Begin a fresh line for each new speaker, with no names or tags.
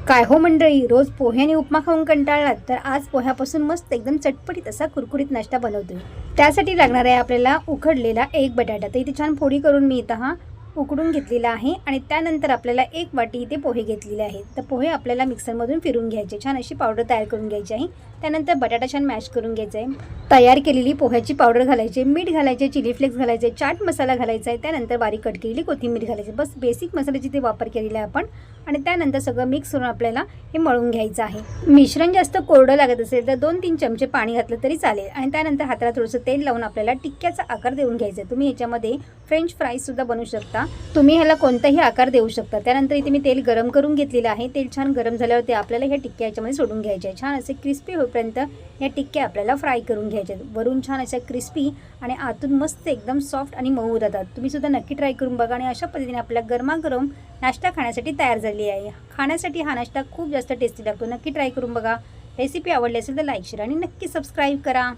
काय हो मंडळी, रोज पोहे आणि उपमा खाऊन कंटाळलात तर आज पोह्यापासून मस्त एकदम चटपटीत असा कुरकुरीत नाश्ता बनवतोय। त्यासाठी लागणार आहे आपल्याला उकडलेला एक बटाटा। तर इथे छान फोडी करून मी इथं हा उकडून घेतलेला आहे आणि त्यानंतर आपल्याला एक वाटी इथे पोहे घेतलेले आहेत। तर पोहे आपल्याला मिक्सरमधून फिरून घ्यायचे, छान अशी पावडर तयार करून घ्यायची आहे। त्यानंतर बटाटा छान मॅश करून घ्यायचा आहे। तयार केलेली पोह्याची पावडर घालायची, मीठ घालायचे, चिली फ्लेक्स घालायचे, चाट मसाला घालायचा आहे। त्यानंतर बारीक कट केलेली कोथिंबीर घालायची। बस बेसिक मसाल्याची ते वापर केलेला आहे आपण। आणि त्यानंतर सगळं मिक्स करून आपल्याला हे मळून घ्यायचं आहे। मिश्रण जास्त कोरडं लागत असेल तर 2-3 चमचे पाणी घातलं तरी चालेल। आणि त्यानंतर हाताला थोडंसं तेल लावून आपल्याला टिक्क्याचा आकार देऊन घ्यायचा आहे। तुम्ही याच्यामध्ये फ्रेंच फ्राईज सुद्धा बनवू शकता, तुम्ही ह्याला कोणताही आकार देऊ शकता। त्यानंतर इथे मी तेल गरम करून घेतलेलं आहे। तेल छान गरम झाल्यावर ते आपल्याला ह्या टिक्क्या याच्यामध्ये सोडून घ्यायचे आहे। छान असे क्रिस्पी होईपर्यंत या टिक्क्या आपल्याला फ्राय करून घ्यायच्या आहेत। वरून छान अशा क्रिस्पी आणि आतून मस्त एकदम सॉफ्ट आणि मऊ राहतात। तुम्ही सुद्धा नक्की ट्राय करून बघा। आणि अशा पद्धतीने आपल्या गरमागरम नाश्ता खाण्यासाठी तयार झाली आहे। खाण्यासाठी हा नाश्ता खूप जास्त टेस्टी लागतो, नक्की ट्राय करून बघा। रेसिपी आवडली असेल तर लाईक, शेअर आणि नक्की सबस्क्राईब करा।